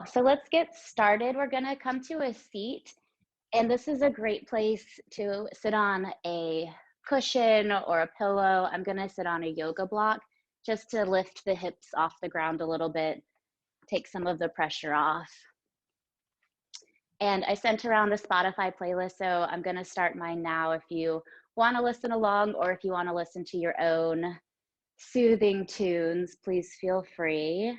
So let's get started. We're gonna come to a seat, and this is a great place to sit on a cushion or a pillow. I'm gonna sit on a yoga block just to lift the hips off the ground a little bit, take some of the pressure off. And I sent around a Spotify playlist, so I'm gonna start mine now if you wanna listen along or if you wanna listen to your own soothing tunes, please feel free.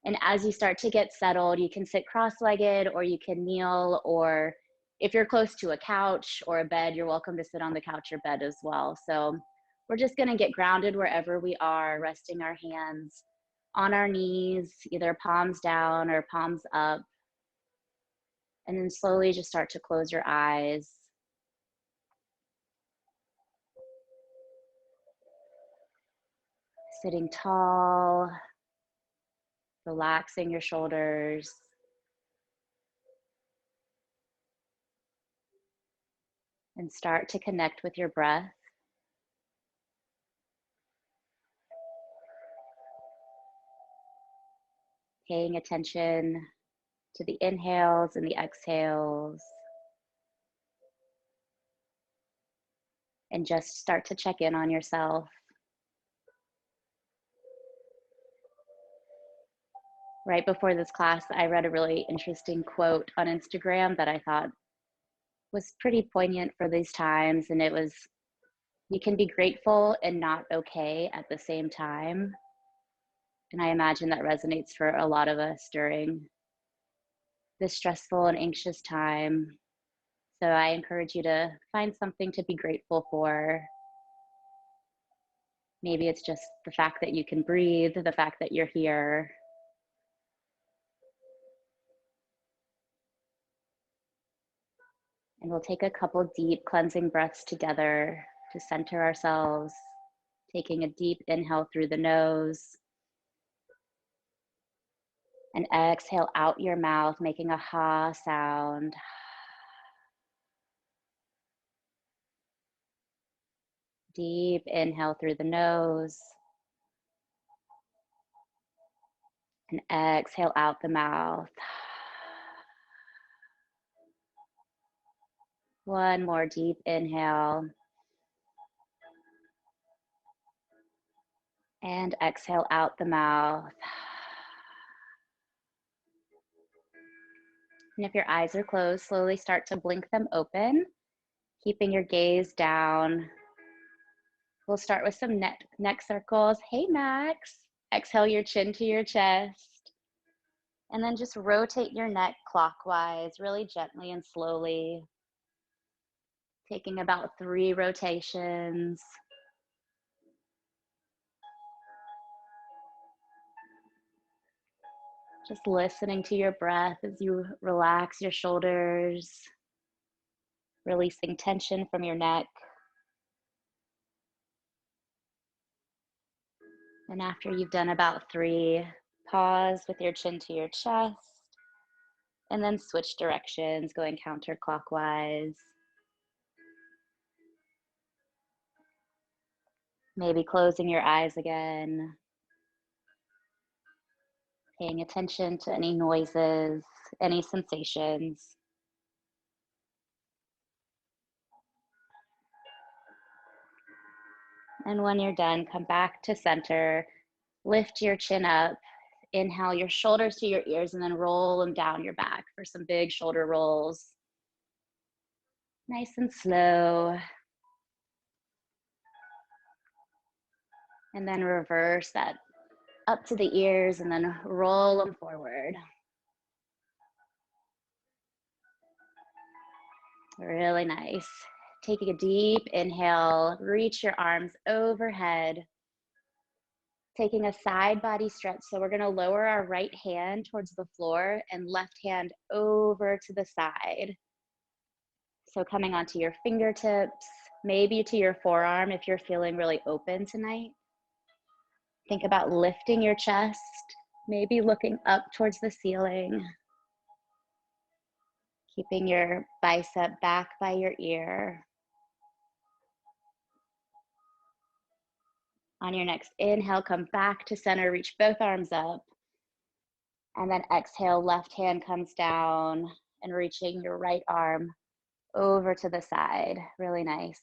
And as you start to get settled, you can sit cross-legged or you can kneel, or if you're close to a couch or a bed, you're welcome to sit on the couch or bed as well. So we're just gonna get grounded wherever we are, resting our hands on our knees, either palms down or palms up. And then slowly just start to close your eyes. Sitting tall, relaxing your shoulders. And start to connect with your breath. Paying attention to the inhales and the exhales. And just start to check in on yourself. Right before this class, I read a really interesting quote on Instagram that I thought was pretty poignant for these times. And it was, you can be grateful and not okay at the same time. And I imagine that resonates for a lot of us during this stressful and anxious time. So I encourage you to find something to be grateful for. Maybe it's just the fact that you can breathe, the fact that you're here. And we'll take a couple deep cleansing breaths together to center ourselves, taking a deep inhale through the nose. And exhale out your mouth, making a ha sound. Deep inhale through the nose. And exhale out the mouth. One more deep inhale. And exhale out the mouth. And if your eyes are closed, slowly start to blink them open, keeping your gaze down. We'll start with some neck circles. Hey, Max. Exhale your chin to your chest. And then just rotate your neck clockwise, really gently and slowly. Taking about 3 rotations. Just listening to your breath as you relax your shoulders, releasing tension from your neck. And after you've done about 3, pause with your chin to your chest, and then switch directions, going counterclockwise. Maybe closing your eyes again, paying attention to any noises, any sensations. And when you're done, come back to center, lift your chin up, inhale your shoulders to your ears, and then roll them down your back for some big shoulder rolls. Nice and slow. And then reverse that up to the ears and then roll them forward. Really nice. Taking a deep inhale, reach your arms overhead. Taking a side body stretch. So we're gonna lower our right hand towards the floor and left hand over to the side. So coming onto your fingertips, maybe to your forearm if you're feeling really open tonight. Think about lifting your chest, maybe looking up towards the ceiling. Keeping your bicep back by your ear. On your next inhale, come back to center, reach both arms up. And then exhale, left hand comes down and reaching your right arm over to the side. Really nice.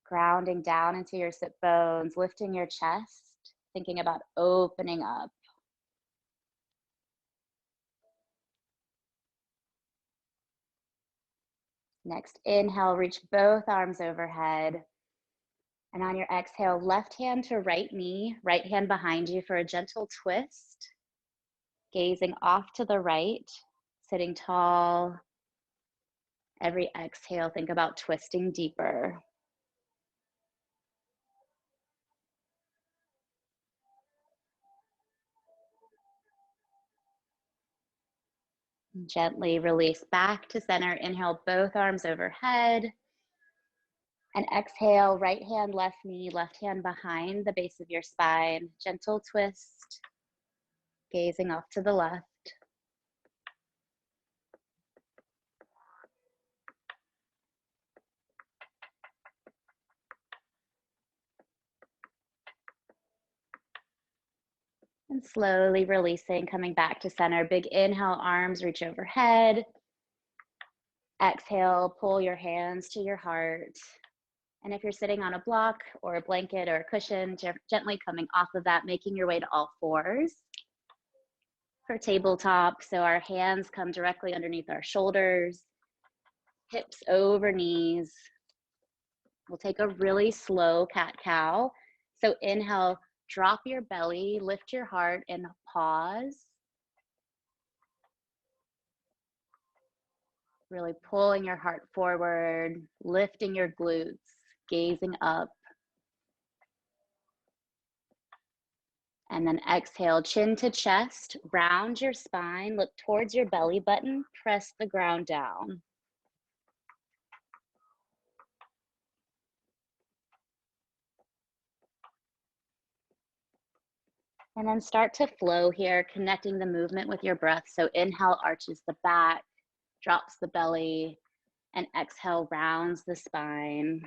Grounding down into your sit bones, lifting your chest, thinking about opening up. Next, inhale, reach both arms overhead. And on your exhale, left hand to right knee, right hand behind you for a gentle twist. Gazing off to the right, sitting tall. Every exhale, think about twisting deeper. Gently release back to center. Inhale, both arms overhead. And exhale, right hand, left knee, left hand behind the base of your spine. Gentle twist, gazing off to the left. And slowly releasing, coming back to center. Big inhale, arms reach overhead. Exhale, pull your hands to your heart. And if you're sitting on a block or a blanket or a cushion, gently coming off of that, making your way to all fours for tabletop. So our hands come directly underneath our shoulders, hips over knees. We'll take a really slow cat-cow. So inhale, drop your belly, lift your heart, and pause. Really pulling your heart forward, lifting your glutes, gazing up. And then exhale, chin to chest, round your spine, look towards your belly button, press the ground down. And then start to flow here, connecting the movement with your breath. So inhale, arches the back, drops the belly, and exhale, rounds the spine.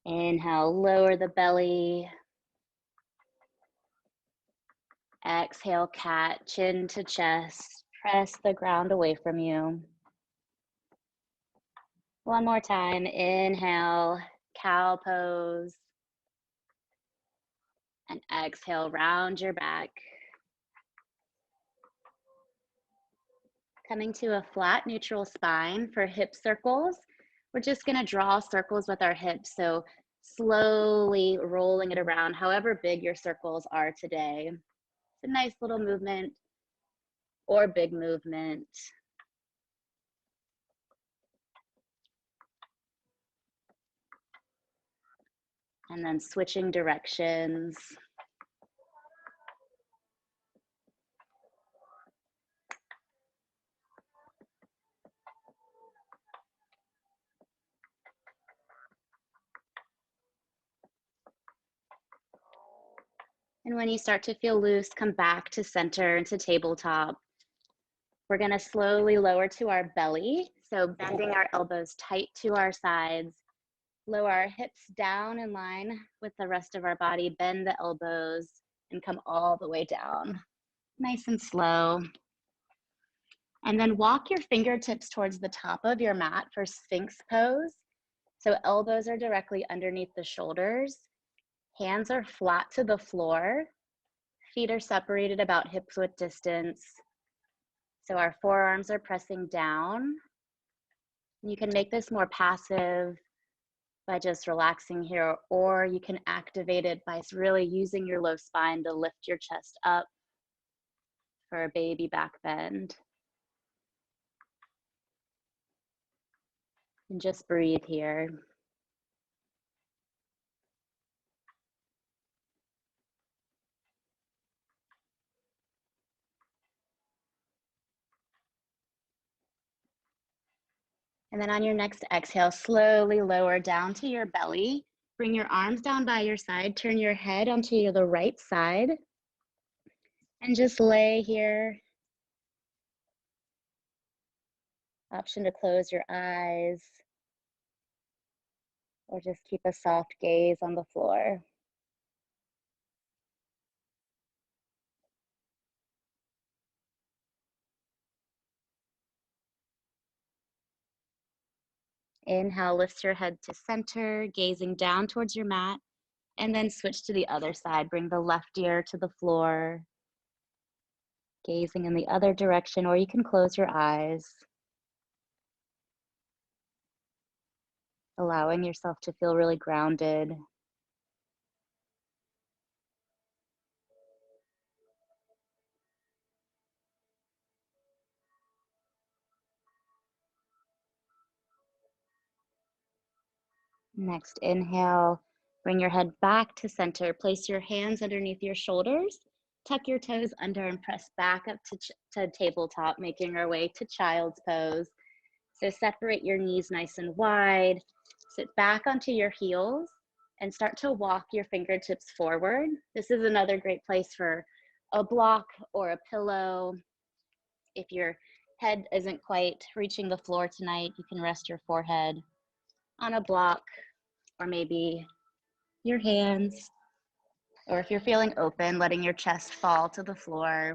Inhale, lower the belly. Exhale, cat, chin to chest, press the ground away from you. One more time, inhale, cow pose. And exhale, round your back. Coming to a flat, neutral spine for hip circles. We're just gonna draw circles with our hips. So slowly rolling it around, however big your circles are today. It's a nice little movement or big movement. And then switching directions. And when you start to feel loose, come back to center and to tabletop. We're gonna slowly lower to our belly. So bending our elbows tight to our sides. Lower our hips down in line with the rest of our body. Bend the elbows and come all the way down. Nice and slow. And then walk your fingertips towards the top of your mat for Sphinx pose. So elbows are directly underneath the shoulders. Hands are flat to the floor. Feet are separated about hips width distance. So our forearms are pressing down. You can make this more passive by just relaxing here, or you can activate it by really using your low spine to lift your chest up for a baby back bend. And just breathe here. And then on your next exhale, slowly lower down to your belly. Bring your arms down by your side. Turn your head onto the right side. And just lay here. Option to close your eyes. Or just keep a soft gaze on the floor. Inhale, lift your head to center, gazing down towards your mat, and then switch to the other side. Bring the left ear to the floor, gazing in the other direction, or you can close your eyes, allowing yourself to feel really grounded. Next, inhale, bring your head back to center. Place your hands underneath your shoulders, tuck your toes under and press back up to tabletop, making our way to child's pose. So separate your knees nice and wide, sit back onto your heels, and start to walk your fingertips forward. This is another great place for a block or a pillow. If your head isn't quite reaching the floor tonight, you can rest your forehead on a block or maybe your hands. Or if you're feeling open, letting your chest fall to the floor.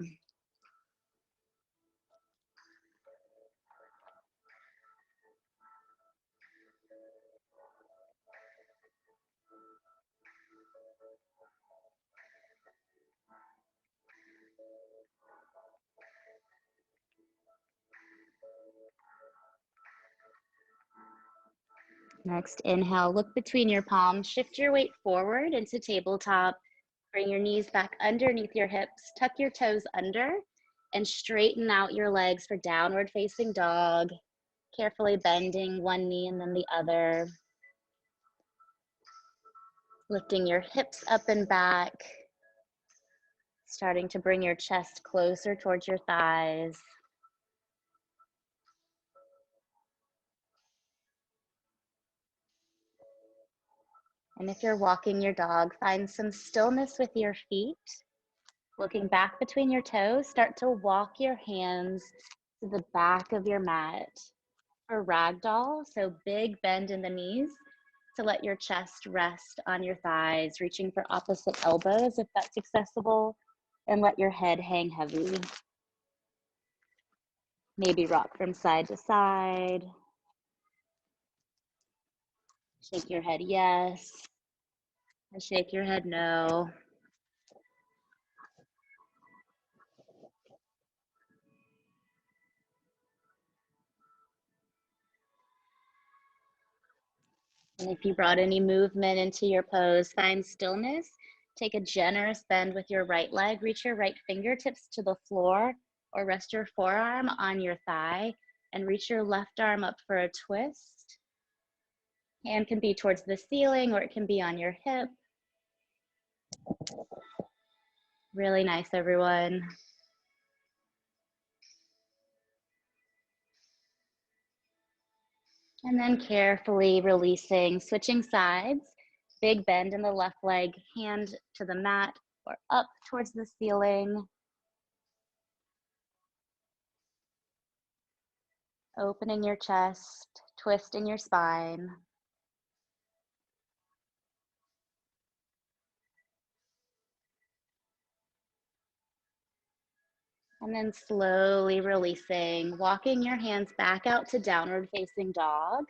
Next, inhale, look between your palms, shift your weight forward into tabletop. Bring your knees back underneath your hips, tuck your toes under, and straighten out your legs for downward facing dog, carefully bending one knee and then the other. Lifting your hips up and back, starting to bring your chest closer towards your thighs. And if you're walking your dog, find some stillness with your feet. Looking back between your toes, start to walk your hands to the back of your mat for ragdoll. So big bend in the knees to let your chest rest on your thighs, reaching for opposite elbows if that's accessible, and let your head hang heavy. Maybe rock from side to side. Shake your head yes, and shake your head no. And if you brought any movement into your pose, find stillness. Take a generous bend with your right leg. Reach your right fingertips to the floor or rest your forearm on your thigh and reach your left arm up for a twist. Hand can be towards the ceiling or it can be on your hip. Really nice, everyone. And then carefully releasing, switching sides. Big bend in the left leg, hand to the mat or up towards the ceiling. Opening your chest, twisting your spine. And then slowly releasing, walking your hands back out to downward facing dog.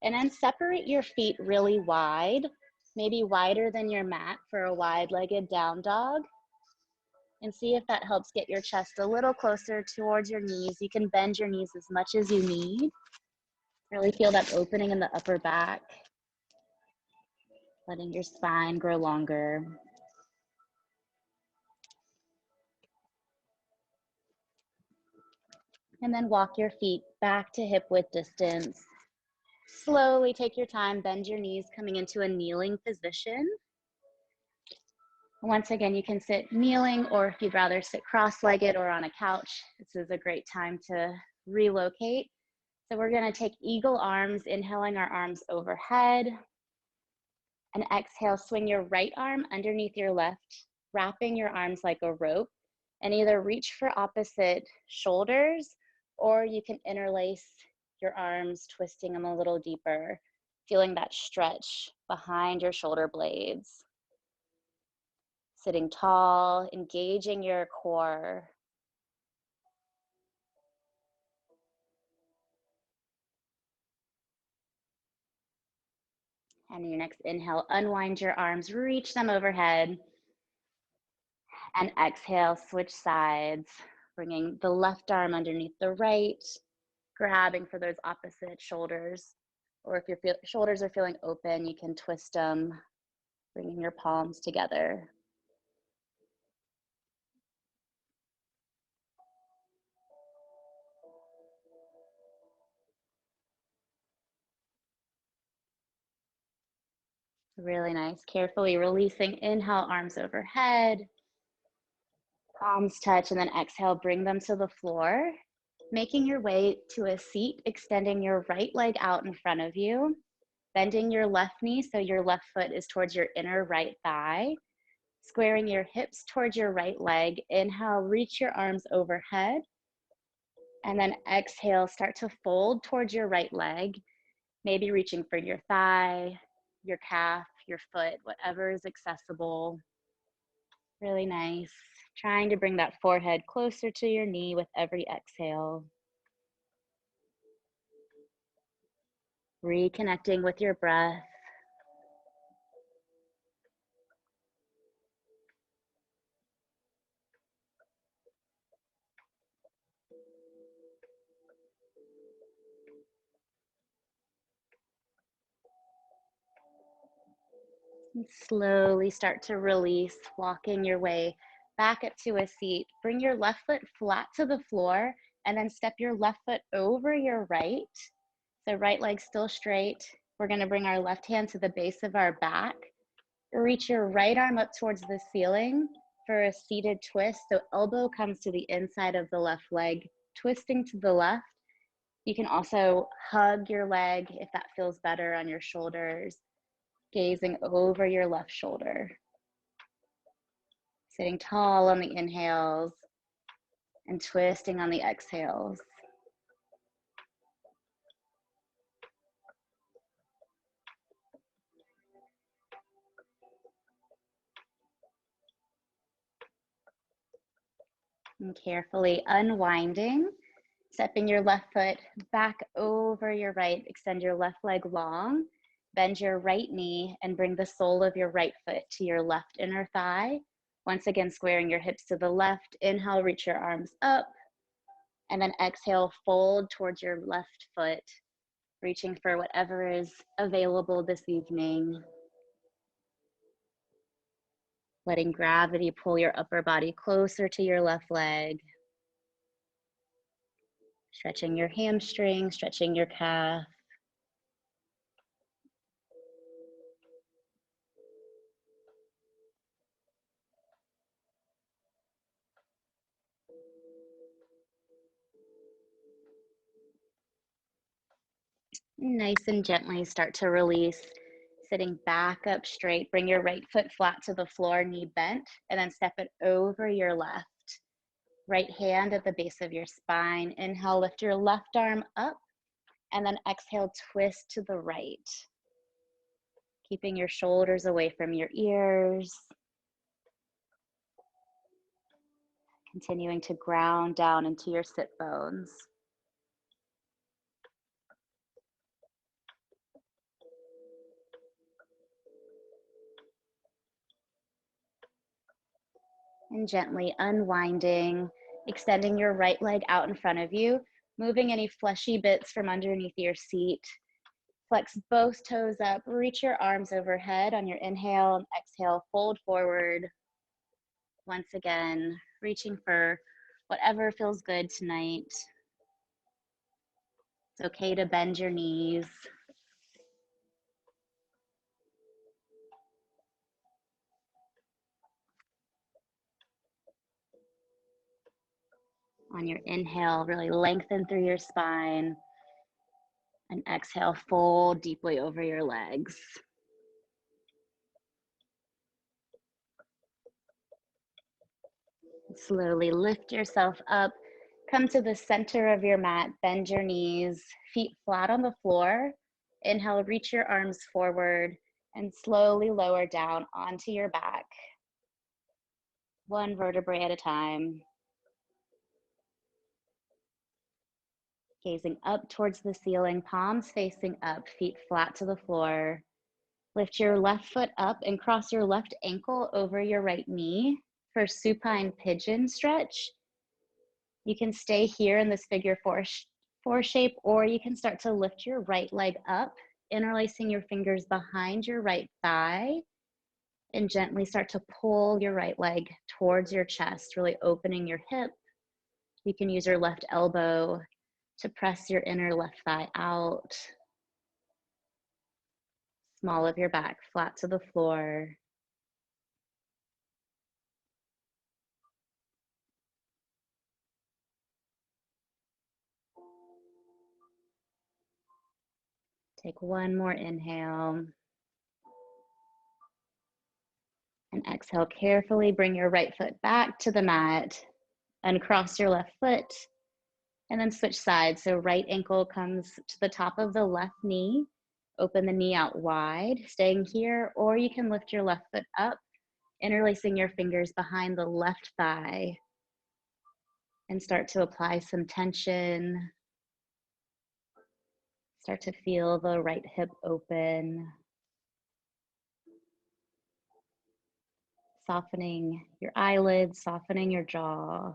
And then separate your feet really wide, maybe wider than your mat for a wide-legged down dog. And see if that helps get your chest a little closer towards your knees. You can bend your knees as much as you need. Really feel that opening in the upper back, letting your spine grow longer. And then walk your feet back to hip width distance. Slowly take your time, bend your knees, coming into a kneeling position. Once again, you can sit kneeling, or if you'd rather sit cross-legged or on a couch, this is a great time to relocate. So we're gonna take eagle arms, inhaling our arms overhead. And exhale, swing your right arm underneath your left, wrapping your arms like a rope, and either reach for opposite shoulders, or you can interlace your arms, twisting them a little deeper, feeling that stretch behind your shoulder blades. Sitting tall, engaging your core. And your next inhale, unwind your arms, reach them overhead. And exhale, switch sides, bringing the left arm underneath the right, grabbing for those opposite shoulders. Or if your shoulders are feeling open, you can twist them, bringing your palms together. Really nice. Carefully releasing, inhale, arms overhead, palms touch, and then exhale, bring them to the floor. Making your way to a seat, extending your right leg out in front of you, bending your left knee so your left foot is towards your inner right thigh, squaring your hips towards your right leg. Inhale, reach your arms overhead, and then exhale, start to fold towards your right leg, maybe reaching for your thigh, your calf, your foot, whatever is accessible. Really nice. Trying to bring that forehead closer to your knee with every exhale. Reconnecting with your breath. And slowly start to release, walking your way back up to a seat. Bring your left foot flat to the floor and then step your left foot over your right. So right leg still straight. We're gonna bring our left hand to the base of our back. Reach your right arm up towards the ceiling for a seated twist. So elbow comes to the inside of the left leg, twisting to the left. You can also hug your leg if that feels better on your shoulders, gazing over your left shoulder. Sitting tall on the inhales and twisting on the exhales. And carefully unwinding, stepping your left foot back over your right, extend your left leg long, bend your right knee and bring the sole of your right foot to your left inner thigh. Once again, squaring your hips to the left. Inhale, reach your arms up, and then exhale, fold towards your left foot, reaching for whatever is available this evening. Letting gravity pull your upper body closer to your left leg. Stretching your hamstring, stretching your calf. Nice and gently start to release. Sitting back up straight, bring your right foot flat to the floor, knee bent, and then step it over your left. Right hand at the base of your spine. Inhale, lift your left arm up, and then exhale, twist to the right. Keeping your shoulders away from your ears. Continuing to ground down into your sit bones. And gently unwinding, extending your right leg out in front of you, moving any fleshy bits from underneath your seat. Flex both toes up, reach your arms overhead on your inhale and exhale, fold forward. Once again, reaching for whatever feels good tonight. It's okay to bend your knees. On your inhale, really lengthen through your spine. And exhale, fold deeply over your legs. Slowly lift yourself up. Come to the center of your mat, bend your knees, feet flat on the floor. Inhale, reach your arms forward and slowly lower down onto your back. One vertebrae at a time. Gazing up towards the ceiling, palms facing up, feet flat to the floor. Lift your left foot up and cross your left ankle over your right knee for supine pigeon stretch. You can stay here in this figure four shape, or you can start to lift your right leg up, interlacing your fingers behind your right thigh, and gently start to pull your right leg towards your chest, really opening your hip. You can use your left elbow to press your inner left thigh out. Small of your back, flat to the floor. Take one more inhale. And exhale, carefully bring your right foot back to the mat. Uncross your left foot and then switch sides. So right ankle comes to the top of the left knee. Open the knee out wide, staying here, or you can lift your left foot up, interlacing your fingers behind the left thigh and start to apply some tension. Start to feel the right hip open. Softening your eyelids, softening your jaw.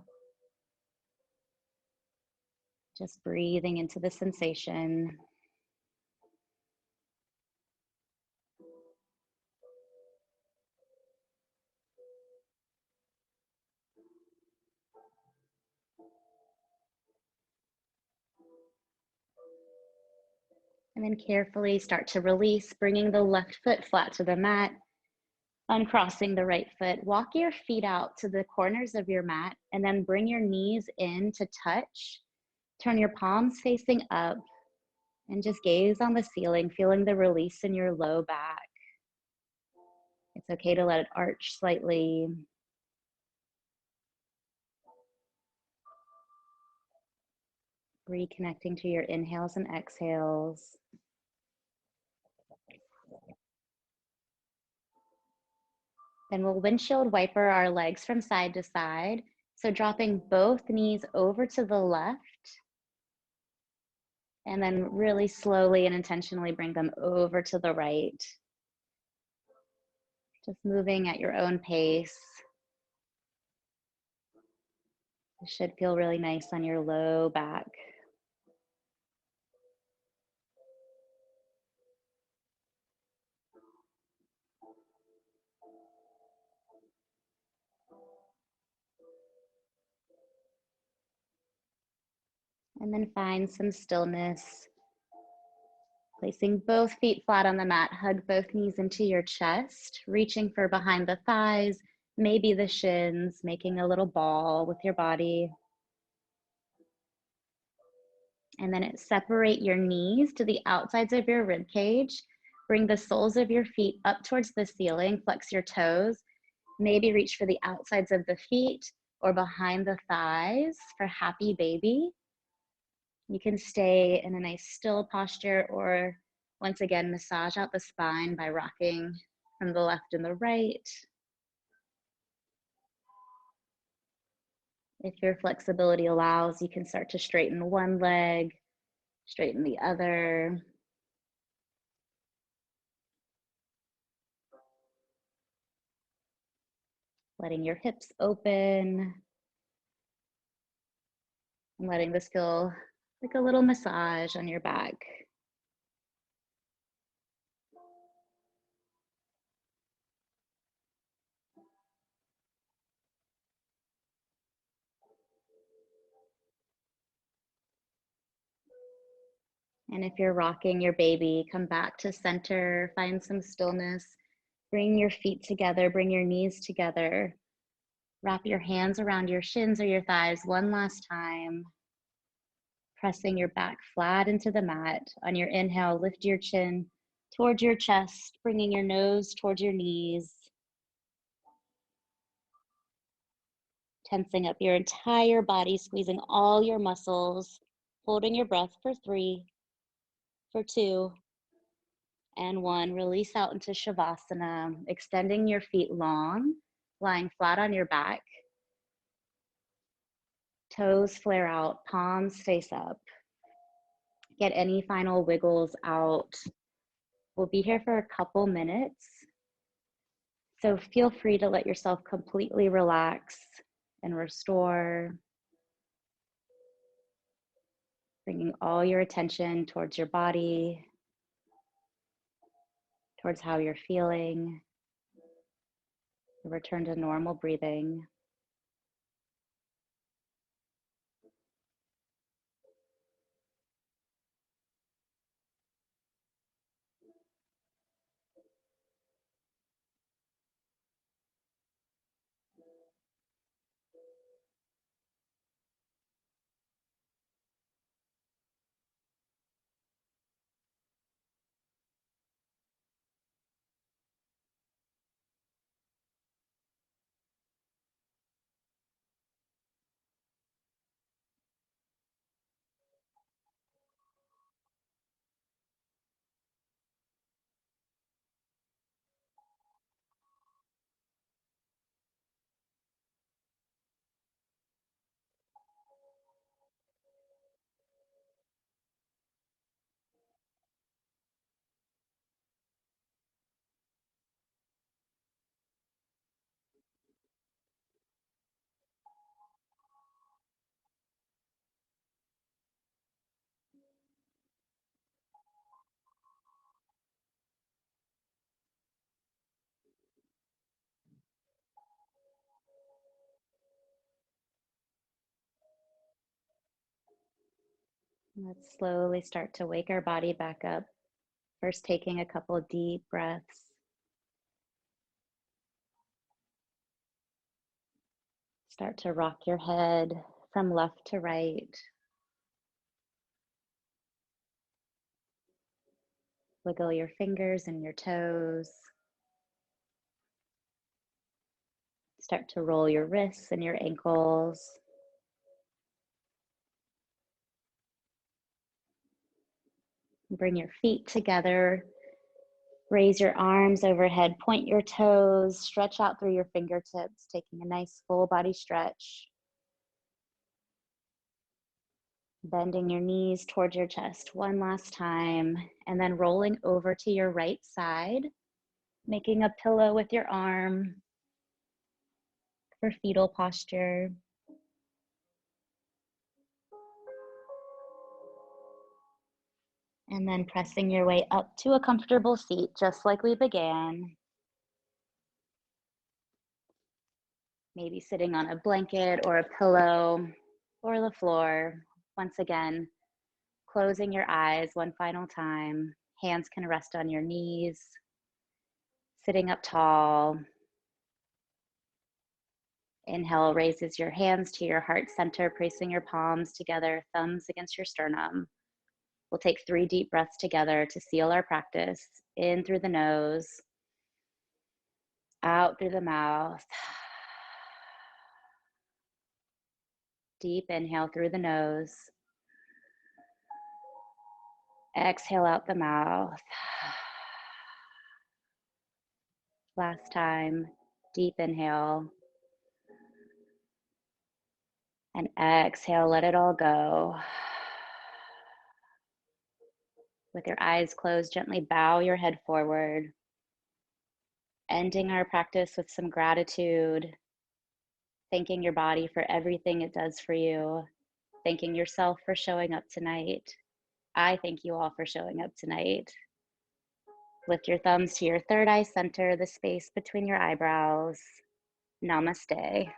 Just breathing into the sensation. And then carefully start to release, bringing the left foot flat to the mat, uncrossing the right foot. Walk your feet out to the corners of your mat and then bring your knees in to touch. Turn your palms facing up and just gaze on the ceiling, feeling the release in your low back. It's okay to let it arch slightly. Reconnecting to your inhales and exhales. Then we'll windshield wiper our legs from side to side. So dropping both knees over to the left, and then really slowly and intentionally bring them over to the right. Just moving at your own pace. It should feel really nice on your low back. And then find some stillness. Placing both feet flat on the mat, hug both knees into your chest, reaching for behind the thighs, maybe the shins, making a little ball with your body. And then separate your knees to the outsides of your rib cage. Bring the soles of your feet up towards the ceiling, flex your toes, maybe reach for the outsides of the feet or behind the thighs for happy baby. You can stay in a nice still posture, or once again, massage out the spine by rocking from the left and the right. If your flexibility allows, you can start to straighten one leg, straighten the other. Letting your hips open and letting this feel like a little massage on your back. And if you're rocking your baby, come back to center, find some stillness, bring your feet together, bring your knees together. Wrap your hands around your shins or your thighs one last time. Pressing your back flat into the mat. On your inhale, lift your chin towards your chest, bringing your nose towards your knees. Tensing up your entire body, squeezing all your muscles, holding your breath for 3, for 2, and 1. Release out into Shavasana, extending your feet long, lying flat on your back. Toes flare out, palms face up. Get any final wiggles out We'll be here for a couple minutes, so feel free to let yourself completely relax and restore, bringing all your attention towards your body, towards how you're feeling. Return to normal breathing. Let's slowly start to wake our body back up. First, taking a couple deep breaths. Start to rock your head from left to right. Wiggle your fingers and your toes. Start to roll your wrists and your ankles. Bring your feet together. Raise your arms overhead, point your toes, stretch out through your fingertips, taking a nice full body stretch. Bending your knees towards your chest one last time, and then rolling over to your right side, making a pillow with your arm for fetal posture. And then pressing your way up to a comfortable seat, just like we began. Maybe sitting on a blanket or a pillow or the floor. Once again, closing your eyes one final time. Hands can rest on your knees. Sitting up tall. Inhale, raises your hands to your heart center, placing your palms together, thumbs against your sternum. We'll take 3 deep breaths together to seal our practice. In through the nose, out through the mouth. Deep inhale through the nose. Exhale out the mouth. Last time, deep inhale. And exhale, let it all go. With your eyes closed, gently bow your head forward. Ending our practice with some gratitude. Thanking your body for everything it does for you. Thanking yourself for showing up tonight. I thank you all for showing up tonight. Lift your thumbs to your third eye center, the space between your eyebrows. Namaste.